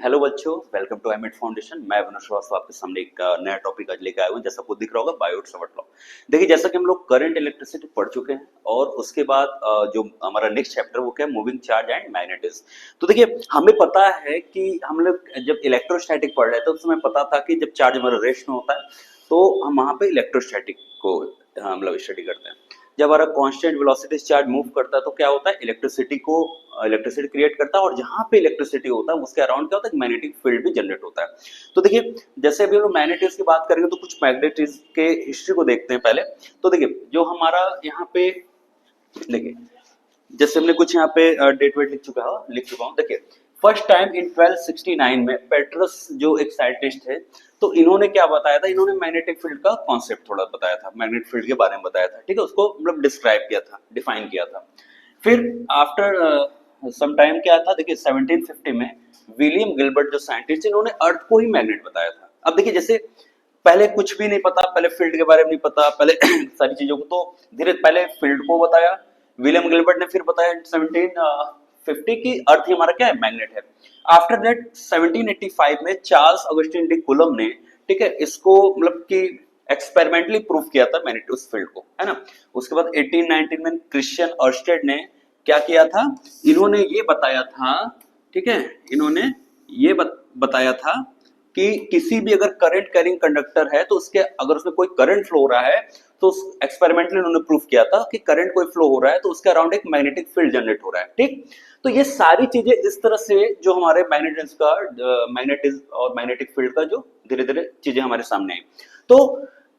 Hello बच्चों, welcome to emit foundation. मैं विनोद श्रीवास्तव आपके सामने एक नया टॉपिक आज लेकर आया हूँ। जैसा आपको दिख रहा होगा, बायोट-सावर्ट लॉ। देखिए, जैसा कि हम लोग करंट इलेक्ट्रिसिटी पढ़ चुके हैं और उसके बाद जो हमारा नेक्स्ट चैप्टर वो क्या है, मूविंग चार्ज एंड मैग्नेटिज्म। तो देखिए, हमें पता है कि हम लोग जब इलेक्ट्रोस्टैटिक पढ़ रहे थे उस समय पता था कि जब चार्ज हमारा रेस्ट में होता है तो हम वहाँ पे इलेक्ट्रोस्टैटिक को मतलब स्टडी करते हैं। जब हमारा कांस्टेंट वेलोसिटी चार्ज मूव करता है तो क्या होता है, इलेक्ट्रिसिटी क्रिएट करता है और जहां पे इलेक्ट्रिसिटी होता है उसके अराउंड क्या होता है, मैग्नेटिक फील्ड भी जनरेट होता है। तो देखिए, जैसे अभी हम लोग मैग्नेटिज्म की बात करेंगे तो कुछ मैग्नेटिज्म के हिस्ट्री को देखते हैं पहले। तो देखिए, जो हमारा यहाँ पे देखिए, जैसे हमने कुछ यहाँ पे डेट वेट लिख चुका हूँ। देखिए, फर्स्ट टाइम इन 1269 में पेट्रस जो एक साइंटिस्ट थे, तो इन्होंने क्या बताया था, इन्होंने मैग्नेटिक फील्ड का कॉन्सेप्ट थोड़ा बताया था, मैग्नेटिक फील्ड के बारे में बताया था। ठीक है, उसको मतलब डिस्क्राइब किया था, डिफाइन किया था। फिर आफ्टर सम टाइम क्या था, देखिए 1750 में विलियम गिलबर्ट जो साइंटिस्ट, इन्होंने अर्थ को ही मैग्नेट बताया था। अब देखिए, जैसे पहले कुछ भी नहीं पता, पहले फील्ड के बारे में नहीं पता, पहले सारी चीजों को, तो धीरे पहले फील्ड को बताया विलियम गिलबर्ट ने, फिर बताया 1750 की अर्थ ही हमारा क्या है, मैग्नेट है। आफ्टर दैट 1785 में चार्ल्स ऑगस्टिन डी कुलम ने, ठीक है, इसको मतलब कि एक्सपेरिमेंटली प्रूव किया था मैग्नेट उस फील्ड को, है ना। उसके बाद 1819 में क्रिश्चियन ऑर्स्टेड ने क्या किया था, इन्होंने ये बताया था, ठीक है, इन्होंने ये बताया था कि किसी भी अगर करंट कैरिंग कंडक्टर है तो उसके अगर उसमें कोई करंट फ्लो हो रहा है तो एक्सपेरिमेंटली उन्होंने प्रूफ किया था कि करंट कोई फ्लो हो रहा है तो उसके अराउंड एक मैग्नेटिक फील्ड जनरेट हो रहा है। ठीक, तो ये सारी चीजें इस तरह से जो हमारे मैग्नेटिज्म और मैग्नेटिक फील्ड का जो धीरे धीरे चीजें हमारे सामने आई। तो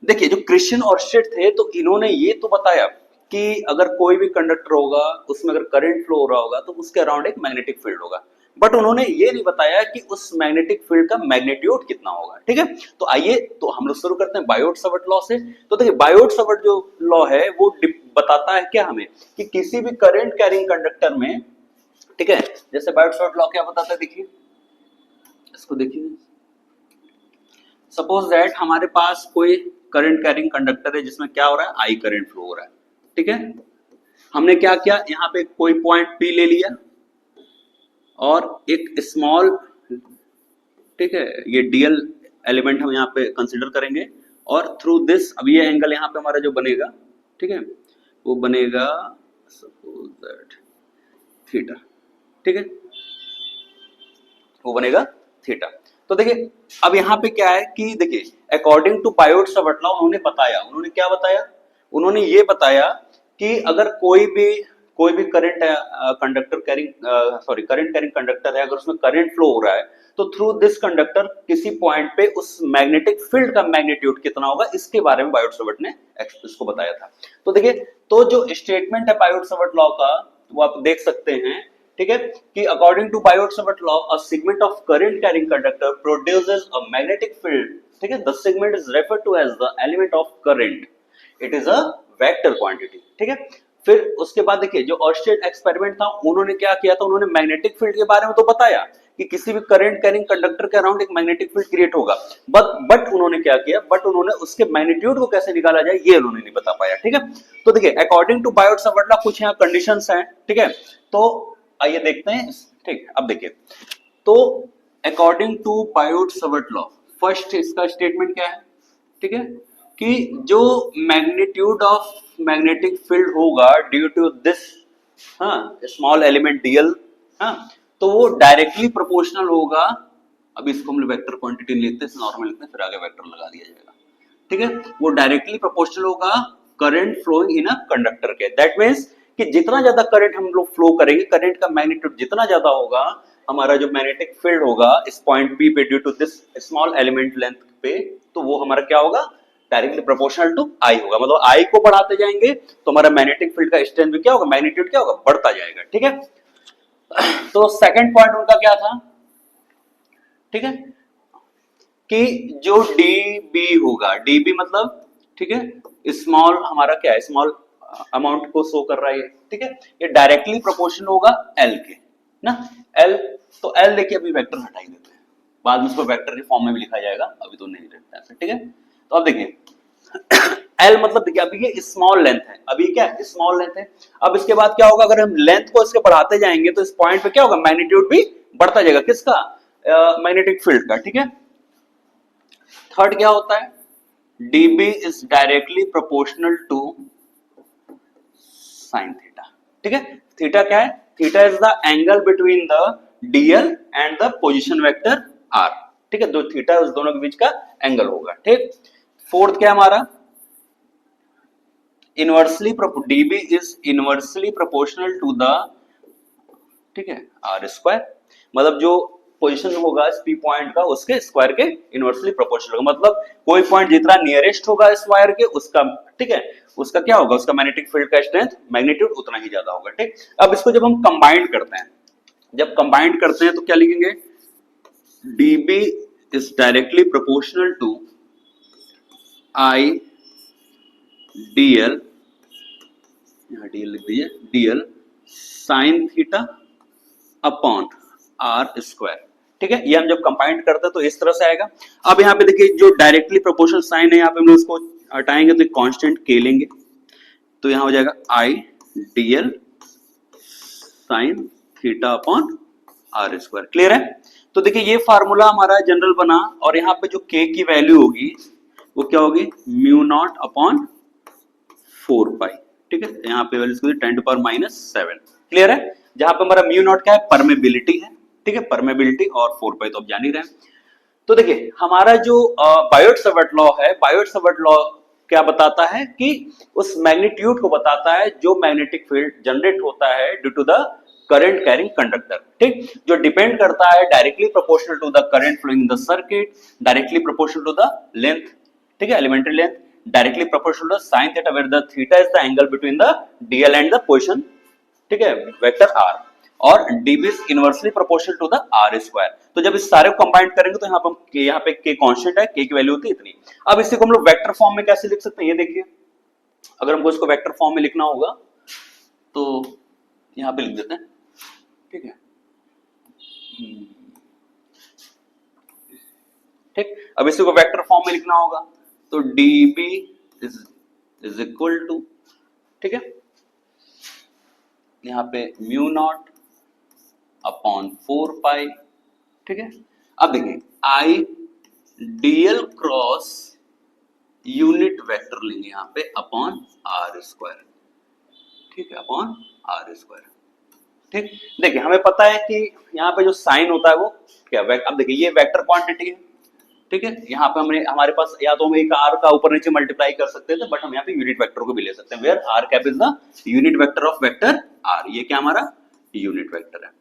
देखिए, जो क्रिश्चियन ऑर्स्टेड थे तो इन्होंने ये तो बताया कि अगर कोई भी कंडक्टर होगा उसमें अगर करंट फ्लो हो रहा होगा तो उसके अराउंड एक मैग्नेटिक फील्ड होगा, बट उन्होंने ये नहीं बताया कि उस मैग्नेटिक फील्ड का मैग्नीट्यूड कितना होगा। ठीक है, तो आइए तो हम लोग शुरू करते हैं बायोट-सावर्ट लॉ से। तो देखिए, बायोट-सावर्ट जो लॉ है वो बताता है क्या हमें कि किसी भी करंट कैरिंग कंडक्टर में, ठीक है, जैसे बायोट-सावर्ट लॉ क्या बताता है, देखिए इसको देखिए। सपोज दैट हमारे पास कोई करंट कैरिंग कंडक्टर है जिसमें क्या हो रहा है, आई करंट फ्लो हो रहा है। ठीक है, हमने क्या किया, यहाँ पे कोई पॉइंट पी ले लिया और एक स्मॉल, ठीक है, ये डीएल एलिमेंट हम यहाँ पे कंसिडर करेंगे और थ्रू दिस, अब ये एंगल यहाँ पे हमारा जो बनेगा, ठीक है, वो बनेगा सपोज दैट थीटा। ठीक है, वो बनेगा थीटा। तो देखिए, अब यहाँ पे क्या है कि देखिए, अकॉर्डिंग टू बायोट-सावर्ट लॉ उन्होंने क्या बताया, उन्होंने ये बताया कि अगर कोई भी करंट करंट कैरिंग कंडक्टर है, अगर उसमें करंट फ्लो हो रहा है तो थ्रू दिस कंडक्टर किसी पॉइंट पे उस मैग्नेटिक फील्ड का मैग्नीट्यूड कितना होगा, इसके बारे में बायोट-सावर्ट ने इसको बताया था। तो देखिए, तो जो स्टेटमेंट है बायोट-सावर्ट लॉ का वो आप देख सकते हैं, ठीक है, कि according to Biot Savart law a segment of current carrying conductor produces a magnetic field. ठीक है, the segment is referred to as the element of current, it is a vector quantity. ठीक है, फिर उसके बाद देखिए, जो ऑर्स्टेड एक्सपेरिमेंट था उन्होंने क्या किया था, उन्होंने मैग्नेटिक फील्ड के बारे में तो बताया कि किसी भी करंट कैरिंग कंडक्टर के अराउंड एक मैग्नेटिक फील्ड क्रिएट होगा, बट उन्होंने क्या किया, बट उन्होंने उसके मैग्नीट्यूड को कैसे निकाला जाए ये उन्होंने नहीं बता पाया। ठीक है, तो देखिए, अकॉर्डिंग टू बायोट-सावर्ट लॉ कुछ यहाँ कंडीशंस हैं। ठीक है, तो आइए देखते हैं। ठीक, अब देखिए, तो according to Biot Savart law first इसका स्टेटमेंट क्या है, ठीक है, कि जो मैग्नीट्यूड ऑफ मैग्नेटिक फील्ड होगा due to this small element DL, तो वो डायरेक्टली प्रोपोर्शनल होगा। अब इसको हम वेक्टर क्वांटिटी लेते हैं, नॉर्मल लेते हैं, फिर आगे वेक्टर लगा दिया जाएगा। ठीक है, वो डायरेक्टली प्रोपोर्शनल होगा current flowing in a conductor के। दैट मींस कि जितना ज्यादा करंट हम लोग फ्लो करेंगे, करंट का मैग्नीट्यूड जितना ज्यादा होगा, हमारा जो मैग्नेटिक फील्ड होगा इस पॉइंट पी पे due to this small element length पे, तो वो हमारा क्या होगा, डायरेक्टली प्रोपोर्शनल टू आई होगा। मतलब आई को बढ़ाते जाएंगे तो हमारा मैग्नेटिक फील्ड का स्ट्रेंथ भी क्या होगा, मैग्नीट्यूड क्या होगा, बढ़ता जाएगा। ठीक है, तो सेकंड पॉइंट उनका क्या था, ठीक है, कि जो डीबी होगा, डीबी मतलब, ठीक है, स्मॉल हमारा क्या है, स्मॉल अमाउंट को शो कर रहा है। ठीक है, ये डायरेक्टली प्रोपोर्शनल होगा एल के ना, एल, तो एल देखिए, अभी वेक्टर हटा ही देते हैं, बाद में इसको वेक्टर के फॉर्म में भी लिखा जाएगा, अभी तो नहीं रहता है। ठीक है, तो अब देखिए एल मतलब देखिए, अभी ये स्मॉल लेंथ है, अभी क्या है, स्मॉल लेंथ है। अब इसके बाद क्या होगा, अगर हम लेंथ को इसके बढ़ाते जाएंगे तो इस पॉइंट पे क्या होगा, मैग्नीट्यूड भी बढ़ता जाएगा, किसका, मैग्नेटिक फील्ड का, ठीक है। थर्ड क्या होता है, dB is directly proportional to sine theta, ठीक है। थीटा क्या है, theta is the angle between the dl and the position vector r, ठीक है। जो थीटा है उस दोनों के बीच का एंगल होगा, ठीक। फोर्थ क्या हमारा, inversely dB is inversely proportional to the, ठीक है, आर स्क्वायर, मतलब जो पोजीशन होगा इस पी पॉइंट का उसके स्क्वायर के इनवर्सली प्रोपोर्शनल होगा, मतलब कोई पॉइंट जितना नियरेस्ट होगा स्क्वायर के उसका, ठीक है, उसका क्या होगा, उसका मैग्नेटिक फील्ड का स्ट्रेंथ मैग्नीट्यूड उतना ही ज्यादा होगा, ठीक। अब इसको जब हम कंबाइन करते हैं, जब कंबाइन करते हैं तो क्या लिखेंगे, dB is directly proportional to I dl, यहाँ dl लिख दीजिए, dl sine theta upon r square, ठीक है। ये हम जब कंबाइन करते हैं तो इस तरह से आएगा। अब यहाँ पे देखिए जो डायरेक्टली प्रोपोर्शनल साइन है, यहाँ पे हम लोग इसको हटाएंगे तो कांस्टेंट के लेंगे, तो यहाँ हो जाएगा I dl sine theta upon r square, clear है। तो देखिए ये फार्मूला हमारा जनरल बना, और यहाँ पे जो k की वैल्यू होगी वो क्या होगी, म्यू नॉट अपॉन 4 पाई, ठीक है। यहाँ पे वैल्यू 10⁻⁻⁷, क्लियर है। जहां पे हमारा म्यू नॉट क्या है, परमेबिलिटी है, ठीक है, परमेबिलिटी, और 4 पाई तो आप जान ही रहे हैं। तो देखिए हमारा जो बायोट-सावर्ट लॉ है, बायोट-सावर्ट लॉ क्या बताता है कि उस मैग्नीट्यूड को बताता है जो मैग्नेटिक फील्ड जनरेट होता है due to the current carrying conductor, ठीक, जो डिपेंड करता है directly proportional to the current flowing in the circuit, directly proportional to the length, ठीक है, elementary length, directly proportional to sin theta where the theta is the angle between the dl and the position, ठीक है, vector r, और dB is inversely proportional to the r square. तो जब इस सारे को कंबाइन करेंगे तो यहाँ पे k कांस्टेंट है, k की वैल्यू होती है इतनी। अब इसी को हम लोग वेक्टर फॉर्म में कैसे लिख सकते हैं, ये देखिए, अगर हमको इसको वेक्टर फॉर्म में लिखना होगा तो यहाँ पे लिख देते हैं, ठीक है, ठीक। अब इसी को वेक्टर फॉर्म में लिखना होगा तो dB इज इक्वल टू, ठीक है, यहाँ पे म्यू नॉट अपॉन 4 पाई, ठीक है। अब देखिए I dl cross unit vector लेंगे यहाँ पे अपॉन आर स्क्वायर, ठीक है, अपॉन आर स्क्वायर, ठीक। देखिए हमें पता है कि यहाँ पे जो साइन होता है वो क्या, अब देखिए ये वेक्टर क्वांटिटी है, ठीक है। यहाँ पे हमने, हमारे पास या तो हम एक आर का ऊपर नीचे मल्टीप्लाई कर सकते थे, बट हम यहाँ पे यूनिट वेक्टर को भी ले सकते हैं, where r cap is the unit vector of vector r, ये क्या हमारा यूनिट वेक्टर है।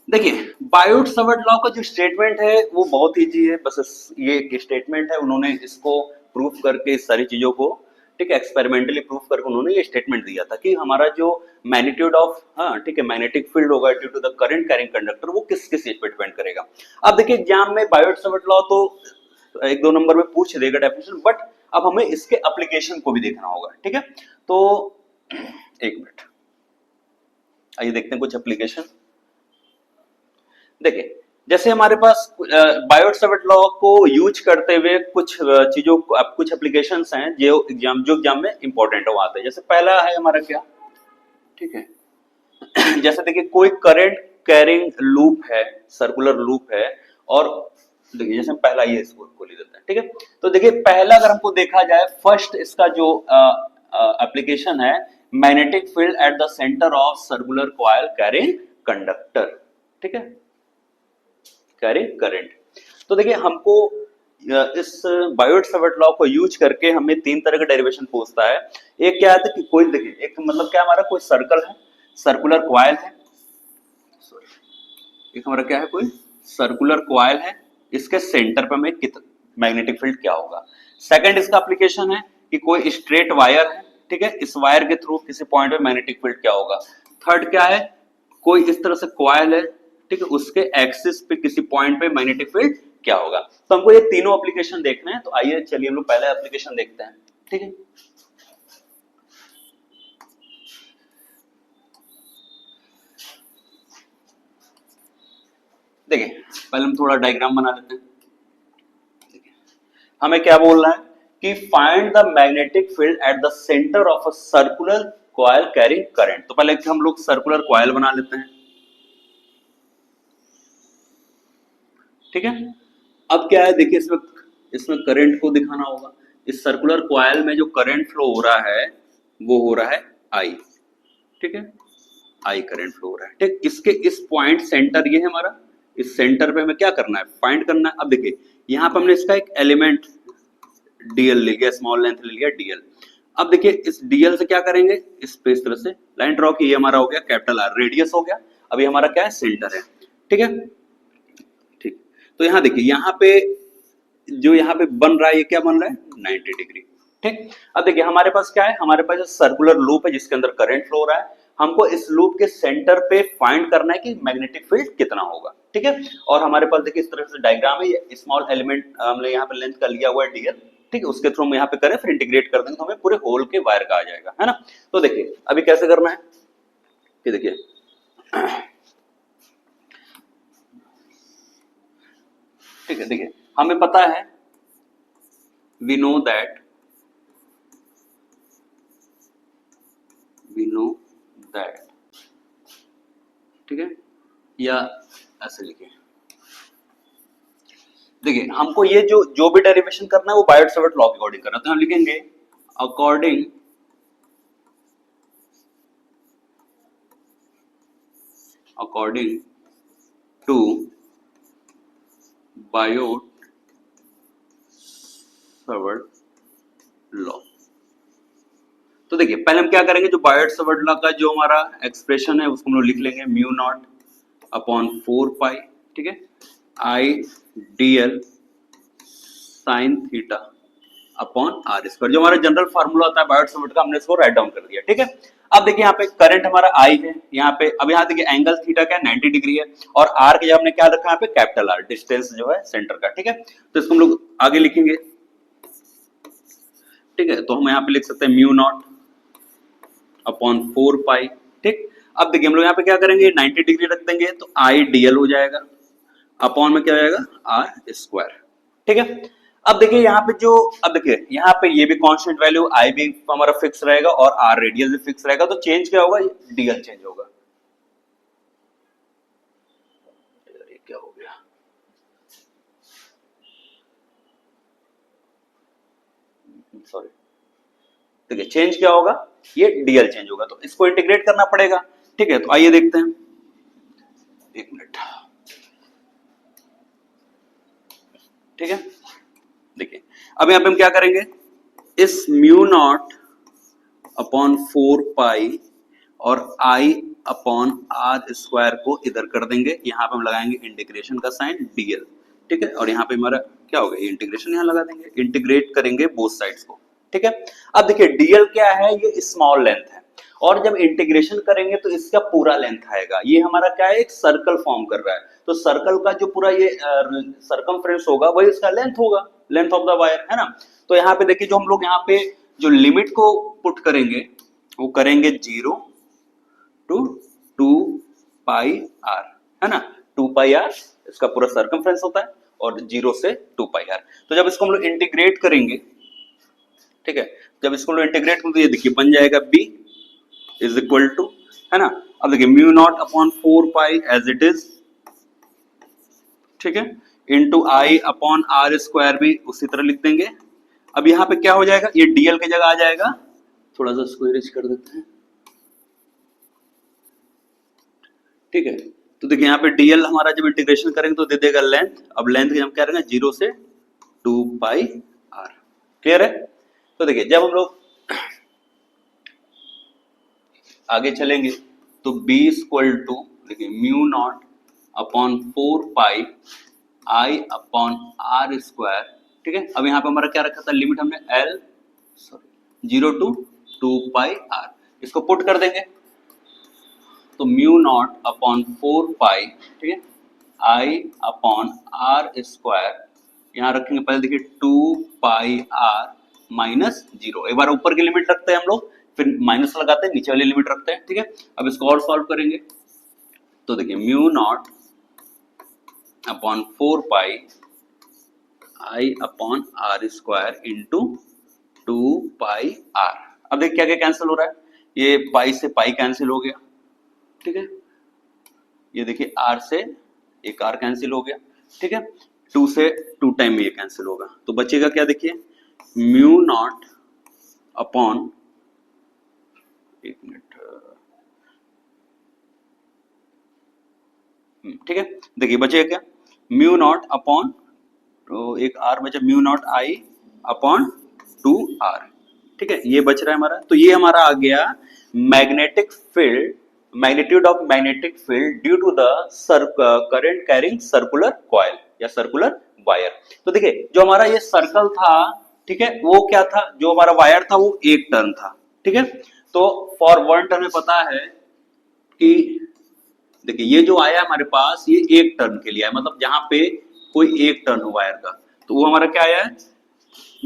देखिए बायोट-सावर्ट लॉ का जो स्टेटमेंट है वो बहुत इजी है, बस ये एक स्टेटमेंट है, उन्होंने इसको प्रूफ करके इस सारी चीजों को, ठीक है, एक्सपेरिमेंटली प्रूफ करके उन्होंने ये स्टेटमेंट दिया था कि हमारा जो मैग्नीट्यूड ऑफ, हाँ ठीक है, मैग्नेटिक फील्ड होगा due to the current carrying conductor, वो किस किस चीज पे डिपेंड करेगा। अब देखिए एग्जाम में बायोट-सावर्ट लॉ तो 1-2 नंबर में पूछ देगा डेफिनेशन, बट अब हमें इसके एप्लीकेशन को भी देखना होगा, ठीक है। तो एक मिनट, आइए देखते हैं कुछ एप्लीकेशन। देखिए जैसे हमारे पास बायोट-सावर्ट लॉ को यूज करते हुए कुछ चीजों, कुछ एप्लीकेशंस हैं जो एग्जाम में इंपॉर्टेंट हो आते हैं। जैसे पहला है हमारा क्या, ठीक है, जैसे देखिए कोई करंट कैरिंग लूप है, सर्कुलर लूप है, और देखिए जैसे पहला ये इसको खोल देते हैं, ठीक है। तो देखिए पहला अगर हमको देखा जाए, फर्स्ट इसका जो एप्लीकेशन है, magnetic field at the centre of circular coil carrying conductor, ठीक है, कैरिंग करंट। तो देखिए हमको इस बायोट-सावर्ट लॉ को यूज करके हमें 3 तरह का डेरिवेशन पूछता है। एक क्या आता है कि कोई, देखिए एक मतलब क्या, हमारा कोई सर्कल है, सर्कुलर कॉइल है, एक हमारा क्या है, कोई सर्कुलर कॉइल है, इसके सेंटर पे हमें मैग्नेटिक फील्ड क्या होगा। सेकंड इसका एप्लीकेशन है कि कोई स्ट्रेट वायर है, ठीक है, इस वायर के थ्रू किसी पॉइंट पे मैग्नेटिक फील्ड क्या होगा। थर्ड क्या है, कोई इस तरह से कॉइल है, ठीक है, उसके एक्सिस पे किसी पॉइंट पे मैग्नेटिक फील्ड क्या होगा। तो हमको ये तीनों एप्लीकेशन देखने हैं, तो आइए चलिए हम लोग पहला एप्लीकेशन देखते हैं, ठीक है। देखिए पहले हम थोड़ा डायग्राम बना लेते हैं। हमें क्या बोल रहा है कि find the magnetic field at the centre of a circular coil carrying current. तो पहले हम लोग सर्कुलर कॉइल बना लेते हैं, ठीक है। अब क्या है देखिए, इसमें इसमें करंट को दिखाना होगा। इस सर्कुलर कॉइल में जो करंट फ्लो हो रहा है वो हो रहा है आई, ठीक है, आई करंट फ्लो हो रहा है, ठीक। इसके इस पॉइंट सेंटर ये है हमारा, इस सेंटर पे हमें क्या करना है, फाइंड करना है। अब देखिए यहाँ पे हमने इसका एक एलिमेंट डीएल ले लिया, स्मॉल लेंथ ले लिया डीएल। अब देखिए इस डीएल से क्या करेंगे, इस पे इस तरह से लाइन ड्रॉ की, ये हमारा हो गया कैपिटल आर, रेडियस हो गया। अभी हमारा क्या है, सेंटर है, ठीक है, ठीक। तो यहाँ देखिए, यहाँ पे जो यहाँ पे बन रहा है, ये क्या बन रहा है, 90 डिग्री, ठीक। अब देखिए हमारे पास क्या है, हमारे पास जो सर्कुलर लूप है जिसके अंदर करंट फ्लो हो रहा है, हमको इस लूप के सेंटर पे फाइंड करना है कि मैग्नेटिक फील्ड कितना होगा, ठीक है। और हमारे पास देखिए इस तरह से डायग्राम है, ये स्मॉल एलिमेंट हमने यहाँ पे लेंथ का लिया हुआ है डीएल, ठीक है, उसके थ्रू हम यहाँ पे करें, फिर इंटीग्रेट कर देंगे तो हमें पूरे होल के वायर का आ जाएगा, है ना। तो देखिए अभी कैसे करना है, ये देखिए ठीक है, देखिए हमें पता है, we know that ठीक है, या ऐसे लिखे, देखिए हमको ये जो भी डेरिवेशन करना है वो बायोट-सावर्ट लॉ के अकॉर्डिंग करना है, तो हम लिखेंगे अकॉर्डिंग टू बायोट-सावर्ट लॉ। तो देखिए पहले हम क्या करेंगे, जो बायोट-सावर्ट लॉ का जो हमारा एक्सप्रेशन है उसको हम लोग लिख लेंगे, म्यू नॉट अपॉन 4 पाई, ठीक है, I dl sine theta upon r square, जो हमारा जनरल फार्मूला होता है बायोट-सावर्ट का, हमने इसको राइट डाउन कर दिया, ठीक है। अब देखिए यहाँ पे करंट हमारा आई है, यहाँ पे अब यहाँ देखिए एंगल थीटा क्या 90 डिग्री है, और आर के जगह हमने क्या रखा है यहाँ पे कैपिटल आर, डिस्टेंस जो है सेंटर का, ठीक है। तो इसको हम लोग आगे लिखेंगे, ठीक है। तो हम यहाँ पे लिख सकते हैं म्यू नॉट अपॉन 4 पाई, ठीक। अब देखिए हम लोग यहाँ पे क्या करेंगे, 90 डिग्री रख देंगे तो आई डीएल हो जाएगा, अपॉन में क्या हो जाएगा, आर स्क्वायर, ठीक है। अब देखिए यहाँ पे जो, अब देखिए यहाँ पे ये भी कांस्टेंट वैल्यू, आई भी हमारा फिक्स रहेगा और आर रेडियस भी फिक्स रहेगा, तो चेंज क्या होगा, डीएल चेंज होगा। ये क्या हो गया, सॉरी, देखिए चेंज क्या होगा, ये डीएल चेंज होगा, तो इसको इंटीग्रेट करना पड़ेगा, ठीक है। तो आइए देखते हैं, एक मिनट, ठीक है। देखिए अब यहाँ पे हम क्या करेंगे, इस म्यू नॉट अपॉन 4 पाई और आई अपॉन आर स्क्वायर को इधर कर देंगे, यहाँ पे हम लगाएंगे इंटीग्रेशन का साइन डीएल, ठीक है। और यहाँ पे हमारा क्या होगा, ये इंटीग्रेशन यहाँ लगा देंगे, इंटीग्रेट करेंगे बोथ साइड्स को, ठीक है। अब देखिए डीएल क्या है, ये स्मॉल लेंथ है, और जब इंटीग्रेशन करेंगे तो इसका पूरा लेंथ आएगा, ये हमारा क्या है, एक सर्कल फॉर्म कर रहा है, तो सर्कल का जो पूरा ये सरकमफ्रेंस होगा वही इसका लेंथ होगा, लेंथ ऑफ द वायर, है ना। तो यहाँ पे देखिए जो हम लोग यहाँ पे जो लिमिट को पुट करेंगे वो करेंगे 0 टू 2 पाई आर, है ना, 2 पाई आर इसका पूरा सरकमफ्रेंस होता है, और 0 से 2 पाई आर। तो जब इसको हम लोग इंटीग्रेट करेंगे, ठीक है, जब इसको हम लोग इंटीग्रेट करेंगे तो ये देखिए बन जाएगा b इज इक्वल टू, है ना। अब देखिए mu naught upon 4 pi as it is, ठीक है, into I upon r square भी उसी तरह लिख देंगे। अब यहाँ पे क्या हो जाएगा, ये डीएल की जगह आ जाएगा, थोड़ा सा इसको इरेज कर देते हैं, ठीक है। तो देखिए यहाँ पे डीएल हमारा जब इंटीग्रेशन करेंगे तो दे देगा लेंथ, अब लेंथ की हम क्या करेंगे 0 से 2 पाई आर, क्लियर है। तो देखिए जब हम लोग आगे चलेंगे तो b इक्वल टू देखिए mu naught upon 4 pi I upon r square, ठीक है। अब यहाँ पे हमारा क्या रखा था, लिमिट हमने l sorry 0 to 2 pi r, इसको पुट कर देंगे तो म्यू नॉट अपॉन 4 पाई, ठीक है, आई अपॉन आर स्क्वायर, यहाँ रखेंगे पहले देखिए 2 पाई आर माइनस 0, एक बार ऊपर की लिमिट रखते हैं हम लोग, फिर माइनस लगाते हैं, नीचे वाली लिमिट रखते हैं, ठीक है। अब इसको और सॉल्व करेंगे तो देखिए mu naught upon 4 pi I upon r square into 2 pi r. अब देखिए क्या क्या कैंसिल हो रहा है, ये पाई से पाई कैंसिल हो गया, ठीक है, ये देखिए आर से एक आर कैंसिल हो गया, ठीक है, 2 से 2 टाइम में ये कैंसिल होगा, तो बचेगा क्या, देखिए म्यू नॉट अपॉन, एक मिनट, ठीक है, देखिए बचेगा क्या, म्यू नॉट अपॉन, तो एक आर बचा, mu not I upon 2r, ठीक है, ये बच रहा है हमारा। तो ये हमारा आ गया magnetic field, magnitude of magnetic field due to the current carrying circular coil या सर्कुलर वायर। तो देखिए जो हमारा ये सर्कल था, ठीक है, वो क्या था, जो हमारा वायर था वो एक टर्न था, ठीक है, तो फॉर 1 टर्न में पता है कि देखिए ये जो आया हमारे पास ये एक टर्न के लिए आया, मतलब जहां पे कोई एक टर्न हो वायर का, तो वो हमारा क्या आया है,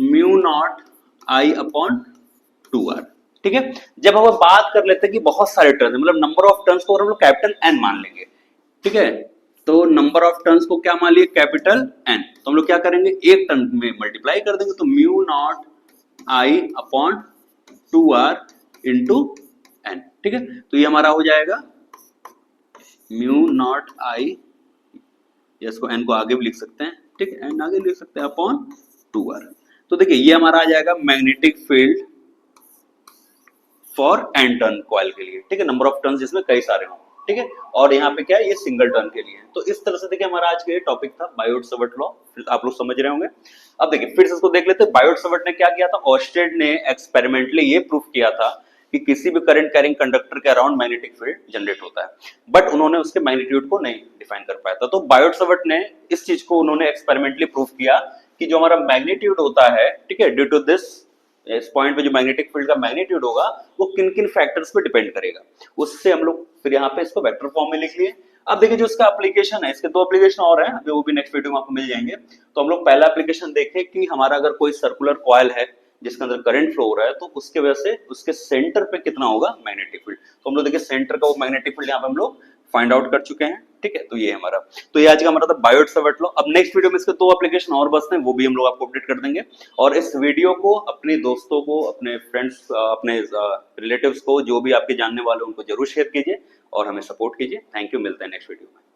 mu not I upon 2r, ठीक है। जब हम बात कर लेते हैं कि बहुत सारे टर्न, मतलब नंबर ऑफ टर्न्स को हम लोग कैपिटल एन मान लेंगे, ठीक है, तो नंबर ऑफ टर्न्स को क्या मान लिए, कैपिटल एन, तो हम लोग क्या करेंगे, एक टर्न में मल्टीप्लाई कर देंगे, तो mu not I upon 2r into N, ठीक है, तो ये हमारा हो जाएगा म्यू नॉट आई, इसको एन को आगे भी लिख सकते हैं, ठीक है, एन आगे लिख सकते हैं अपॉन 2r। तो देखिए ये हमारा आ जाएगा magnetic field for N turn coil के लिए, ठीक है, नंबर ऑफ टर्न जिसमें कई सारे हों, ठीक है, और यहाँ पे क्या है, ये सिंगल टर्न के लिए है। तो इस तरह से देखिए हमारा आज का ये टॉपिक था बायोट-सवर्ट लॉ, आप लोग समझ रहे होंगे। अब देखिए फिर से इसको देख लेते हैं, बायोट-सवर्ट ने क्या किया था, ऑर्स्टेड ने एक्सपेरिमेंटली ये प्रूफ किया था कि किसी भी करंट कैरिंग कंडक्टर के अराउंड मैग्नेटिक फील्ड जनरेट होता है, बट उन्होंने उसके मैग्नीट्यूड को नहीं डिफाइन कर पाया था। तो बायोट-सवर्ट ने इस चीज को उन्होंने एक्सपेरिमेंटली प्रूफ किया कि जो हमारा मैग्नीट्यूड होता है, ठीक है, ड्यू टू दिस, इस पॉइंट पे जो मैग्नेटिक फील्ड का मैग्नीट्यूड होगा वो किन किन फैक्टर्स पे डिपेंड करेगा, उससे हम लोग फिर यहाँ पे इसको वेक्टर फॉर्म में लिख लिए। अब देखिए जो इसका एप्लीकेशन है, इसके 2 एप्लीकेशन और हैं, वो भी नेक्स्ट वीडियो में आपको मिल जाएंगे। तो हम लोग पहला एप्लीकेशन देखें कि हमारा अगर कोई सर्कुलर कॉइल है जिसके अंदर करंट फ्लो हो रहा है, तो उसके वजह से उसके सेंटर पे कितना होगा मैग्नेटिक फील्ड, तो हम लोग देखिए सेंटर का वो मैग्नेटिक फील्ड यहाँ पे हम लोग फाइंड आउट कर चुके हैं, ठीक है, तो ये हमारा, तो ये आज का हमारा था बायोट-सवर्ट लॉ। अब नेक्स्ट वीडियो में इसके 2 एप्लीकेशन और बचते हैं, वो भी हम लोग आपको अपडेट कर देंगे, और इस वीडियो को अपने दोस्तों को, अपने फ्रेंड्स, अपने रिलेटिव्स को, जो भी आपके जानने वाले उनको जरूर शेयर कीजिए और हमें सपोर्ट कीजिए। थैंक यू, मिलते हैं नेक्स्ट वीडियो में।